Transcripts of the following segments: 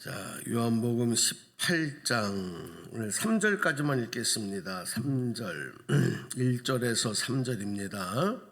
자, 요한복음 18장 오늘 3절까지만 읽겠습니다. 3절 1절에서 3절입니다.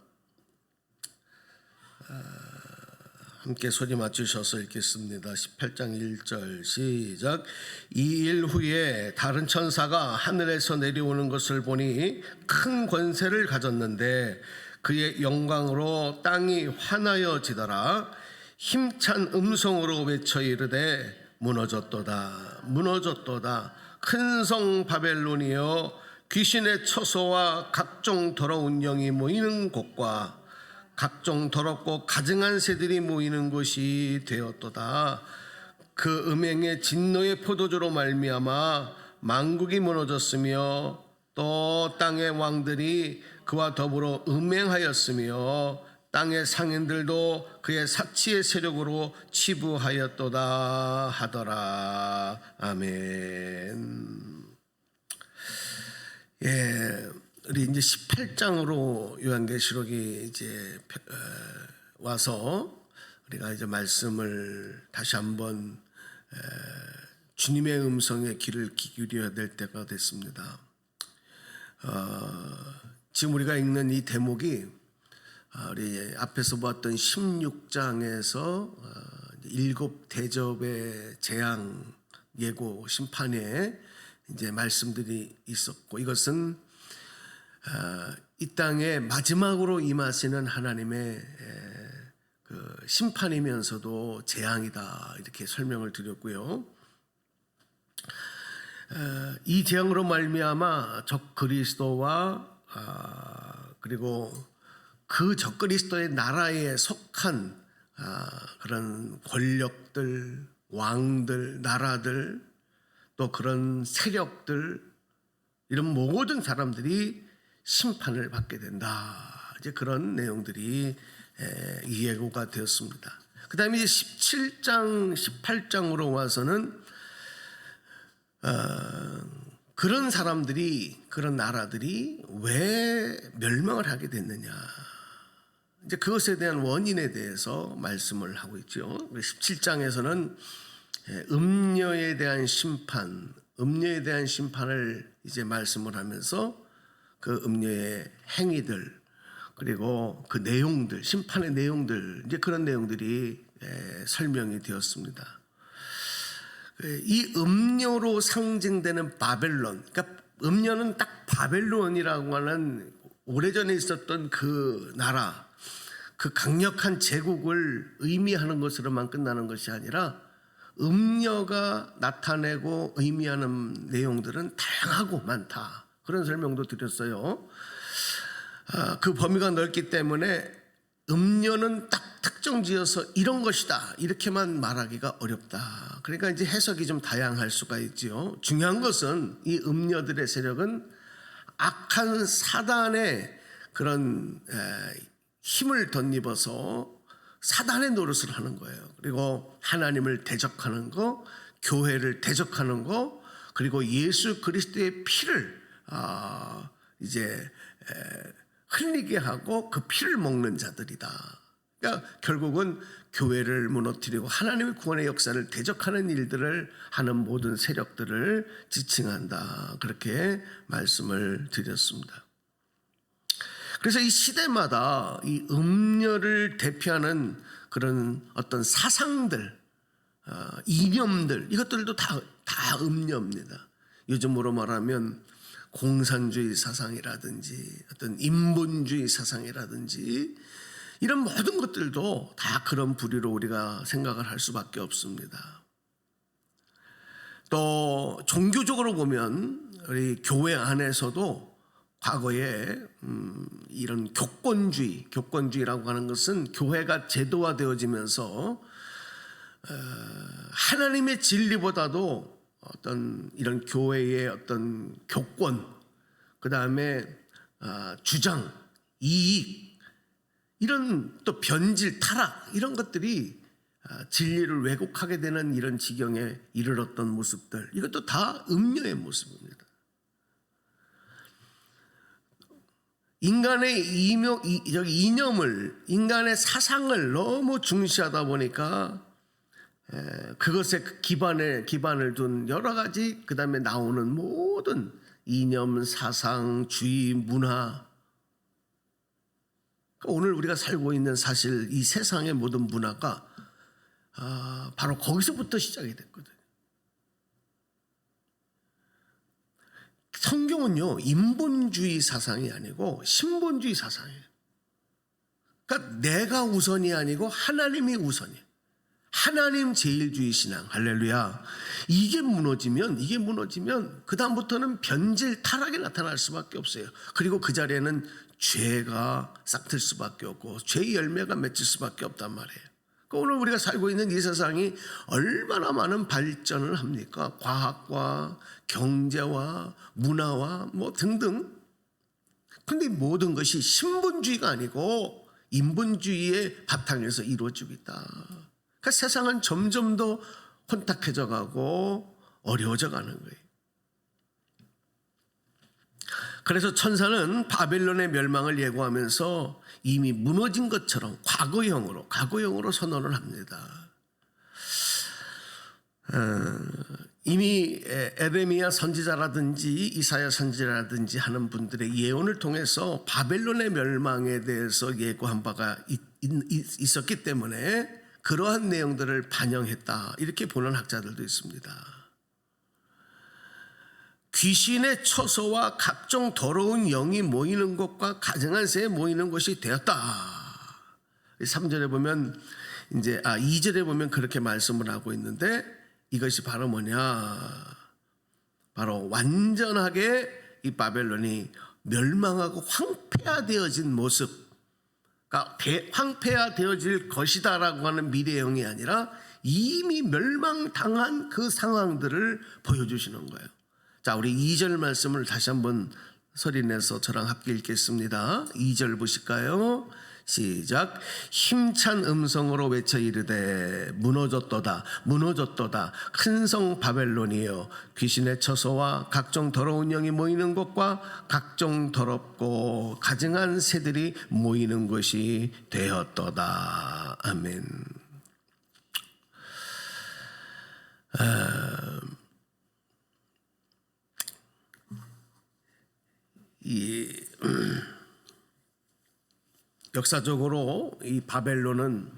함께 소리 맞추셔서 읽겠습니다. 18장 1절 시작. 이 일 후에 다른 천사가 하늘에서 내려오는 것을 보니 큰 권세를 가졌는데 그의 영광으로 땅이 환하여지더라. 힘찬 음성으로 외쳐 이르되 무너졌도다 무너졌도다 큰 성 바벨론이여 귀신의 처소와 각종 더러운 영이 모이는 곳과 각종 더럽고 가증한 새들이 모이는 곳이 되었도다. 그 음행의 진노의 포도주로 말미암아 만국이 무너졌으며 또 땅의 왕들이 그와 더불어 음행하였으며 땅의 상인들도 그의 사치의 세력으로 치부하였도다 하더라. 아멘. 예, 우리 이제 18장으로 요한계시록이 이제 와서 우리가 이제 말씀을 다시 한번 주님의 음성에 귀를 기울여야 될 때가 됐습니다. 지금 우리가 읽는 이 대목이 우리 앞에서 보았던 16장에서 일곱 대접의 재앙 예고 심판에 이제 말씀들이 있었고, 이것은 이 땅에 마지막으로 임하시는 하나님의 그 심판이면서도 재앙이다, 이렇게 설명을 드렸고요. 이 재앙으로 말미암아 적 그리스도와 그리고 그 적그리스도의 나라에 속한 그런 권력들, 왕들, 나라들, 또 그런 세력들, 이런 모든 사람들이 심판을 받게 된다. 이제 그런 내용들이 예고가 되었습니다. 그 다음에 이제 17장, 18장으로 와서는 그런 사람들이, 그런 나라들이 왜 멸망을 하게 됐느냐, 이제 그것에 대한 원인에 대해서 말씀을 하고 있죠. 17장에서는 음녀에 대한 심판, 음녀에 대한 심판을 이제 말씀을 하면서 그 음녀의 행위들, 그리고 그 내용들, 심판의 내용들, 이제 그런 내용들이 설명이 되었습니다. 이 음녀로 상징되는 바벨론, 그러니까 음녀는 딱 바벨론이라고 하는 오래전에 있었던 그 나라, 그 강력한 제국을 의미하는 것으로만 끝나는 것이 아니라 음녀가 나타내고 의미하는 내용들은 다양하고 많다, 그런 설명도 드렸어요. 그 범위가 넓기 때문에 음녀는 딱 특정지어서 이런 것이다, 이렇게만 말하기가 어렵다. 그러니까 이제 해석이 좀 다양할 수가 있지요. 중요한 것은 이 음녀들의 세력은 악한 사단의 그런 힘을 덧입어서 사단의 노릇을 하는 거예요. 그리고 하나님을 대적하는 거, 교회를 대적하는 거, 그리고 예수 그리스도의 피를 이제 흘리게 하고 그 피를 먹는 자들이다. 그러니까 결국은 교회를 무너뜨리고 하나님의 구원의 역사를 대적하는 일들을 하는 모든 세력들을 지칭한다, 그렇게 말씀을 드렸습니다. 그래서 이 시대마다 이 음녀를 대표하는 그런 어떤 사상들, 이념들, 이것들도 다 음녀입니다. 요즘으로 말하면 공산주의 사상이라든지 어떤 인본주의 사상이라든지 이런 모든 것들도 다 그런 부류로 우리가 생각을 할 수밖에 없습니다. 또 종교적으로 보면 우리 교회 안에서도 과거에 이런 교권주의라고 하는 것은 교회가 제도화되어지면서 하나님의 진리보다도 어떤 이런 교회의 어떤 교권, 그 다음에 주장, 이익, 이런 또 변질, 타락, 이런 것들이 진리를 왜곡하게 되는 이런 지경에 이르렀던 모습들, 이것도 다 음녀의 모습입니다. 인간의 이념을, 인간의 사상을 너무 중시하다 보니까 그것에 기반을 둔 여러 가지 그다음에 나오는 모든 이념, 사상, 주의, 문화. 오늘 우리가 살고 있는 사실 이 세상의 모든 문화가 바로 거기서부터 시작이 됐거든요. 성경은요, 인본주의 사상이 아니고 신본주의 사상이에요. 그러니까 내가 우선이 아니고 하나님이 우선이에요. 하나님 제일주의 신앙, 할렐루야. 이게 무너지면 그 다음부터는 변질, 타락이 나타날 수밖에 없어요. 그리고 그 자리에는 죄가 싹틀 수밖에 없고 죄의 열매가 맺힐 수밖에 없단 말이에요. 그러니까 오늘 우리가 살고 있는 이 세상이 얼마나 많은 발전을 합니까? 과학과 경제와 문화와 뭐 등등. 그런데 모든 것이 신본주의가 아니고 인본주의의 바탕에서 이루어지고 있다. 그러니까 세상은 점점 더 혼탁해져 가고 어려워져 가는 거예요. 그래서 천사는 바벨론의 멸망을 예고하면서 이미 무너진 것처럼 과거형으로 선언을 합니다. 이미 에레미야 선지자라든지 이사야 선지자라든지 하는 분들의 예언을 통해서 바벨론의 멸망에 대해서 예고한 바가 있었기 때문에 그러한 내용들을 반영했다, 이렇게 보는 학자들도 있습니다. 귀신의 처소와 각종 더러운 영이 모이는 곳과 가증한 새에 모이는 곳이 되었다. 3절에 보면 2절에 보면 그렇게 말씀을 하고 있는데, 이것이 바로 뭐냐? 바로 완전하게 이 바벨론이 멸망하고 황폐화되어진 모습, 그러니까 황폐화되어질 것이다라고 하는 미래형이 아니라 이미 멸망당한 그 상황들을 보여주시는 거예요. 자, 우리 2절 말씀을 다시 한번 소리내서 저랑 함께 읽겠습니다. 2절 보실까요? 시작. 힘찬 음성으로 외쳐 이르되 무너졌도다 무너졌도다 큰 성 바벨론이여, 귀신의 처소와 각종 더러운 영이 모이는 곳과 각종 더럽고 가증한 새들이 모이는 곳이 되었도다. 아멘. 역사적으로 이 바벨론은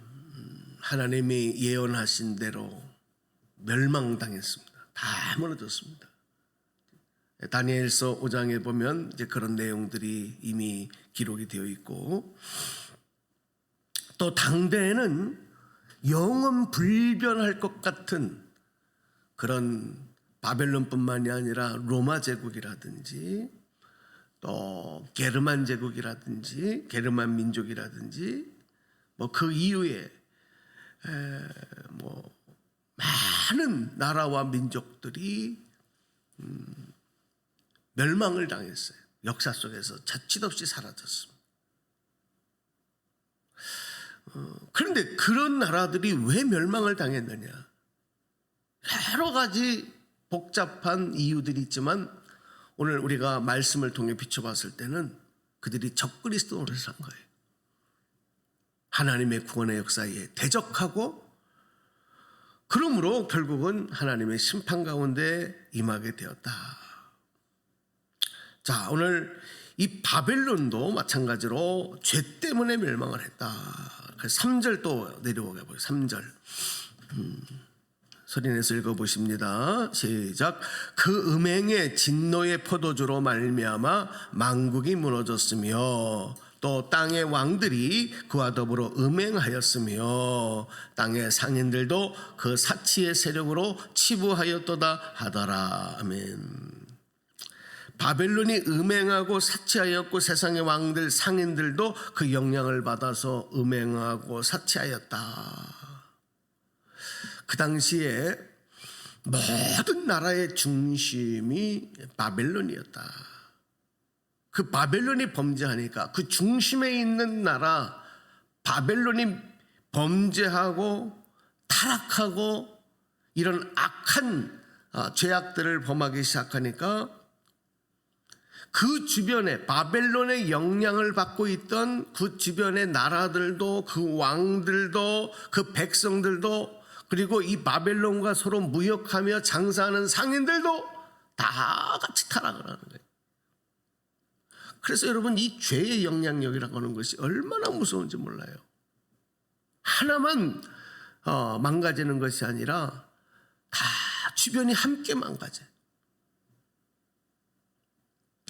하나님이 예언하신 대로 멸망당했습니다. 다 무너졌습니다. 다니엘서 5장에 보면 이제 그런 내용들이 이미 기록이 되어 있고, 또 당대에는 영원 불변할 것 같은 그런 바벨론뿐만이 아니라 로마 제국이라든지 또 게르만 제국이라든지 게르만 민족이라든지 뭐 그 이후에 뭐 많은 나라와 민족들이 멸망을 당했어요. 역사 속에서 자칫 없이 사라졌습니다. 그런데 그런 나라들이 왜 멸망을 당했느냐? 여러 가지 복잡한 이유들이 있지만 오늘 우리가 말씀을 통해 비춰봤을 때는 그들이 적그리스도를 산 거예요. 하나님의 구원의 역사에 대적하고, 그러므로 결국은 하나님의 심판 가운데 임하게 되었다. 자, 오늘 이 바벨론도 마찬가지로 죄 때문에 멸망을 했다. 3절 또 내려오게 보세요. 3절. 소리내서 읽어보십니다. 시작. 그 음행의 진노의 포도주로 말미암아 만국이 무너졌으며 또 땅의 왕들이 그와 더불어 음행하였으며 땅의 상인들도 그 사치의 세력으로 치부하였도다 하더라. 아멘. 바벨론이 음행하고 사치하였고 세상의 왕들 상인들도 그 영향을 받아서 음행하고 사치하였다. 그 당시에 모든 나라의 중심이 바벨론이었다. 그 바벨론이 범죄하니까 그 중심에 있는 나라 바벨론이 범죄하고 타락하고 이런 악한 죄악들을 범하기 시작하니까 그 주변에 바벨론의 영향을 받고 있던 그 주변의 나라들도 그 왕들도 그 백성들도 그리고 이 바벨론과 서로 무역하며 장사하는 상인들도 다 같이 타락을 하는 거예요. 그래서 여러분, 이 죄의 영향력이라고 하는 것이 얼마나 무서운지 몰라요. 하나만 망가지는 것이 아니라 다 주변이 함께 망가져요.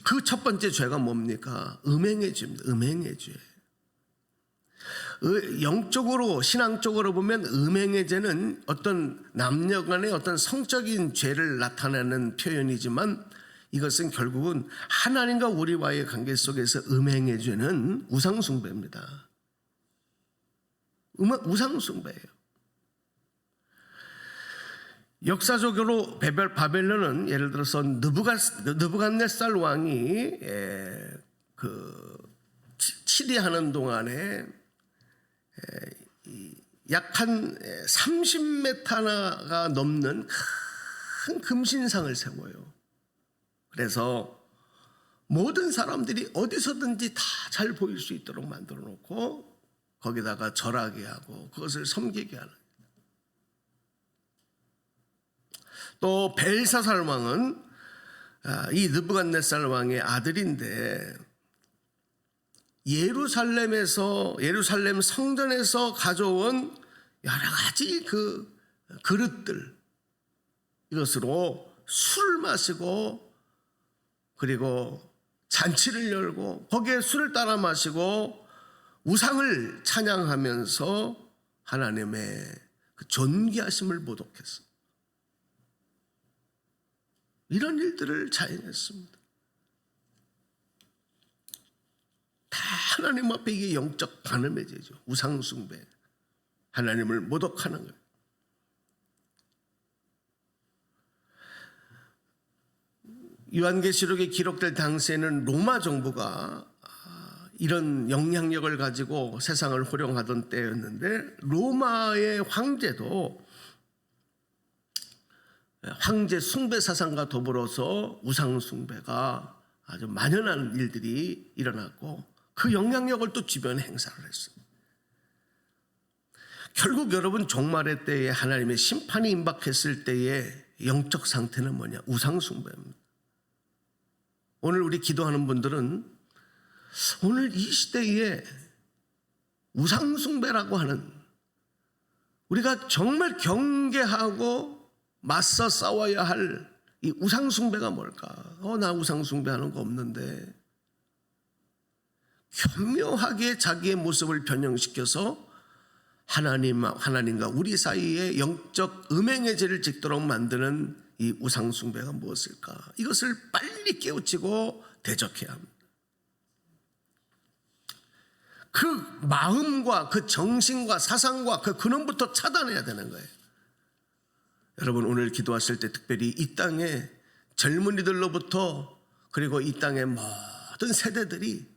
그 첫 번째 죄가 뭡니까? 음행의 죄입니다. 음행의 죄. 영적으로, 신앙적으로 보면 음행의 죄는 어떤 남녀 간의 어떤 성적인 죄를 나타내는 표현이지만, 이것은 결국은 하나님과 우리와의 관계 속에서 음행의 죄는 우상숭배입니다. 우상숭배예요. 역사적으로 바벨론은 예를 들어서 느부갓네살 왕이 치리하는 동안에 약 한 30m가 넘는 큰 금신상을 세워요. 그래서 모든 사람들이 어디서든지 다 잘 보일 수 있도록 만들어 놓고 거기다가 절하게 하고 그것을 섬기게 하는. 또 벨사살 왕은 이 느부갓네살 왕의 아들인데, 예루살렘 성전에서 가져온 여러 가지 그 그릇들, 이것으로 술을 마시고 그리고 잔치를 열고 거기에 술을 따라 마시고 우상을 찬양하면서 하나님의 그 존귀하심을 모독했어. 이런 일들을 자행했습니다. 다 하나님 앞에 이게 영적 간음의 죄죠. 우상숭배, 하나님을 모독하는 거예요. 요한계시록에 기록될 당시에는 로마 정부가 이런 영향력을 가지고 세상을 호령하던 때였는데, 로마의 황제도 황제 숭배 사상과 더불어서 우상 숭배가 아주 만연한 일들이 일어났고, 그 영향력을 또 주변에 행사를 했어요. 결국 여러분, 종말의 때에 하나님의 심판이 임박했을 때의 영적 상태는 뭐냐? 우상 숭배입니다. 오늘 우리 기도하는 분들은 오늘 이 시대에 우상 숭배라고 하는, 우리가 정말 경계하고 맞서 싸워야 할 이 우상숭배가 뭘까? 나 우상숭배하는 거 없는데. 교묘하게 자기의 모습을 변형시켜서 하나님과 우리 사이에 영적 음행의 죄를 짓도록 만드는 이 우상숭배가 무엇일까? 이것을 빨리 깨우치고 대적해야 합니다. 그 마음과 그 정신과 사상과 그 근원부터 차단해야 되는 거예요. 여러분, 오늘 기도하실 때 특별히 이 땅의 젊은이들로부터, 그리고 이 땅의 모든 세대들이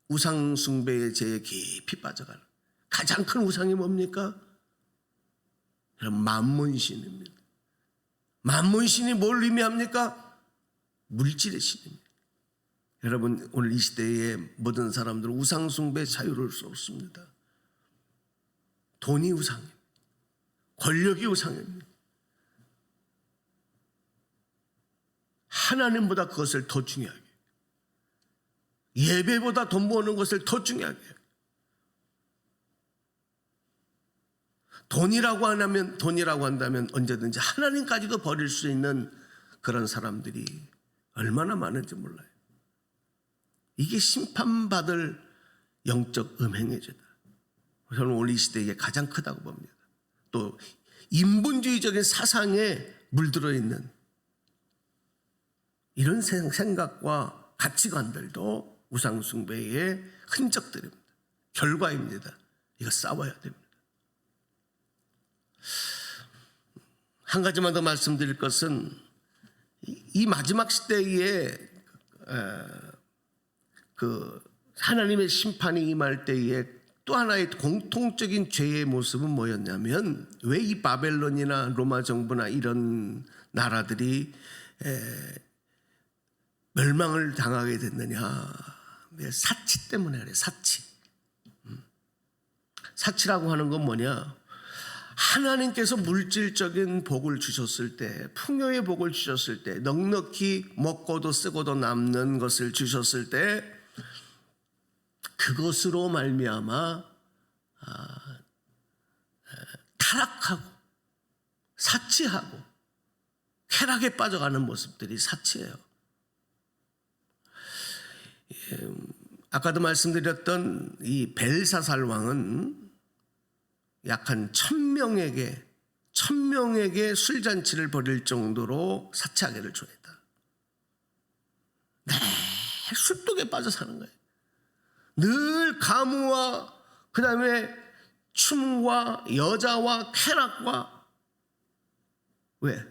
우상 숭배의 죄에 깊이 빠져가는 가장 큰 우상이 뭡니까? 여러분, 만문신입니다. 만문신이 뭘 의미합니까? 물질의 신입니다. 여러분, 오늘 이 시대의 모든 사람들은 우상 숭배에 자유로울 수 없습니다. 돈이 우상입니다. 권력이 우상입니다. 하나님보다 그것을 더 중요하게, 예배보다 돈 모으는 것을 더 중요하게, 돈이라고 한다면 언제든지 하나님까지도 버릴 수 있는 그런 사람들이 얼마나 많은지 몰라요. 이게 심판받을 영적 음행의 죄다. 저는 오늘 이 시대에 이게 가장 크다고 봅니다. 또 인본주의적인 사상에 물들어 있는 이런 생각과 가치관들도 우상숭배의 흔적들입니다. 결과입니다. 이거 싸워야 됩니다. 한 가지만 더 말씀드릴 것은, 이 마지막 시대에 그 하나님의 심판이 임할 때에 또 하나의 공통적인 죄의 모습은 뭐였냐면, 왜 이 바벨론이나 로마 정부나 이런 나라들이 멸망을 당하게 됐느냐? 사치 때문에 그래요. 사치라고 하는 건 뭐냐? 하나님께서 물질적인 복을 주셨을 때, 풍요의 복을 주셨을 때, 넉넉히 먹고도 쓰고도 남는 것을 주셨을 때, 그것으로 말미암아 타락하고 사치하고 쾌락에 빠져가는 모습들이 사치예요. 아까도 말씀드렸던 이 벨사살 왕은 약 한 1000명에게 술잔치를 벌일 정도로 사치하기를 좋아했다. 네, 술독에 빠져 사는 거예요. 늘 가무와 그 다음에 춤과 여자와 쾌락과, 왜?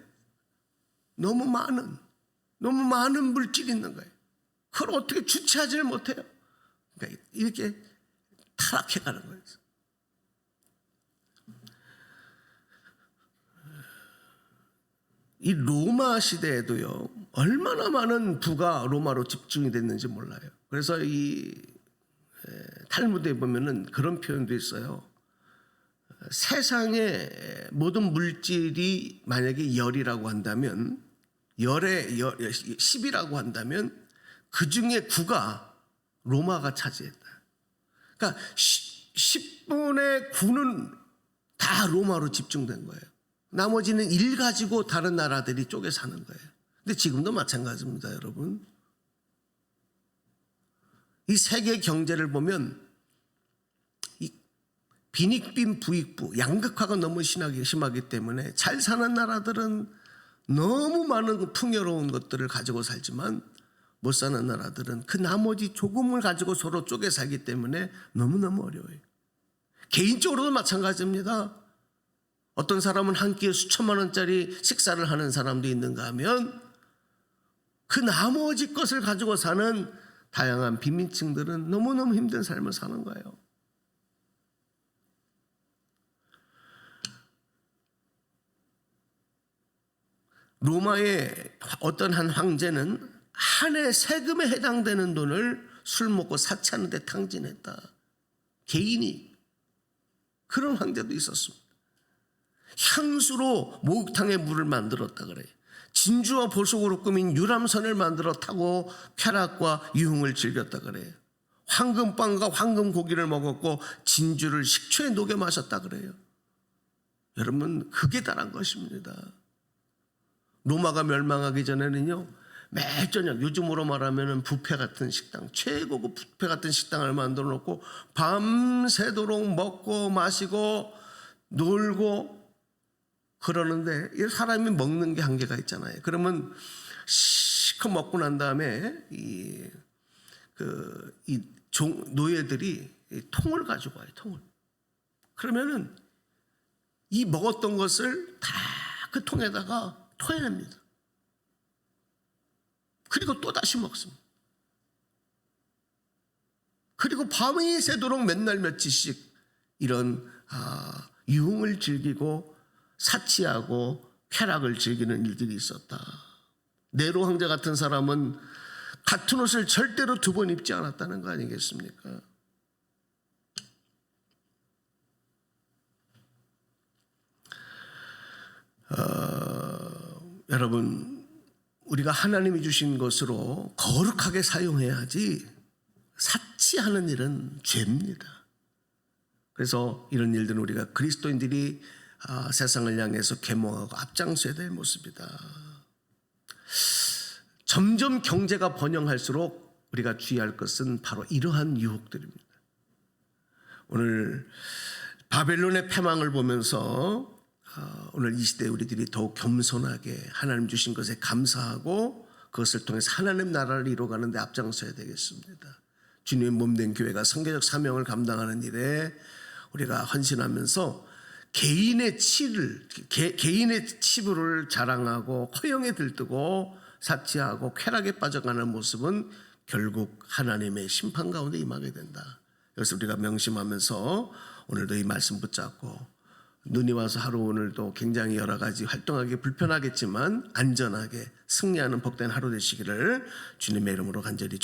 너무 많은 물질이 있는 거예요. 그걸 어떻게 주체하지를 못해요. 그러니까 이렇게 타락해가는 거예요. 이 로마 시대에도요, 얼마나 많은 부가 로마로 집중이 됐는지 몰라요. 그래서 이 탈무드에 보면은 그런 표현도 있어요. 세상의 모든 물질이 만약에 열이라고 한다면, 열의 10이라고 한다면 그 중에 9가 로마가 차지했다. 그러니까 10분의 9는 다 로마로 집중된 거예요. 나머지는 1 가지고 다른 나라들이 쪼개 사는 거예요. 근데 지금도 마찬가지입니다, 여러분. 이 세계 경제를 보면 이 빈익빈 부익부, 양극화가 너무 심하기 때문에 잘 사는 나라들은 너무 많은 풍요로운 것들을 가지고 살지만 못 사는 나라들은 그 나머지 조금을 가지고 서로 쪼개 살기 때문에 너무너무 어려워요. 개인적으로도 마찬가지입니다. 어떤 사람은 한 끼에 수천만 원짜리 식사를 하는 사람도 있는가 하면 그 나머지 것을 가지고 사는 다양한 빈민층들은 너무너무 힘든 삶을 사는 거예요. 로마의 어떤 한 황제는 한 해 세금에 해당되는 돈을 술 먹고 사치하는 데 탕진했다. 개인이. 그런 황제도 있었습니다. 향수로 목욕탕에 물을 만들었다 그래요. 진주와 보석으로 꾸민 유람선을 만들어 타고 쾌락과 유흥을 즐겼다 그래요. 황금빵과 황금고기를 먹었고 진주를 식초에 녹여 마셨다 그래요. 여러분, 극에 달한 것입니다. 로마가 멸망하기 전에는요, 매일 저녁, 요즘으로 말하면 뷔페 같은 식당, 최고급 뷔페 같은 식당을 만들어 놓고 밤새도록 먹고 마시고 놀고 그러는데, 이 사람이 먹는 게 한계가 있잖아요. 그러면 시커 먹고 난 다음에 노예들이 통을 가지고 와요. 통을. 그러면은 이 먹었던 것을 다 그 통에다가 토해냅니다. 그리고 또 다시 먹습니다. 그리고 밤이 새도록 맨날 며칠씩 이런 유흥을 즐기고 사치하고 쾌락을 즐기는 일들이 있었다. 네로 황제 같은 사람은 같은 옷을 절대로 2번 입지 않았다는 거 아니겠습니까? 여러분, 우리가 하나님이 주신 것으로 거룩하게 사용해야지 사치하는 일은 죄입니다. 그래서 이런 일들은 우리가 그리스도인들이 세상을 향해서 계몽하고 앞장서야 될 모습이다. 점점 경제가 번영할수록 우리가 주의할 것은 바로 이러한 유혹들입니다. 오늘 바벨론의 패망을 보면서 오늘 이 시대에 우리들이 더욱 겸손하게 하나님 주신 것에 감사하고 그것을 통해서 하나님 나라를 이루어가는 데 앞장서야 되겠습니다. 주님의 몸된 교회가 선교적 사명을 감당하는 일에 우리가 헌신하면서 개인의 치부를 자랑하고 허영에 들뜨고 사치하고 쾌락에 빠져가는 모습은 결국 하나님의 심판 가운데 임하게 된다. 그래서 우리가 명심하면서 오늘도 이 말씀 붙잡고 눈이 와서 하루 오늘도 굉장히 여러 가지 활동하기 불편하겠지만 안전하게 승리하는 복된 하루 되시기를 주님의 이름으로 간절히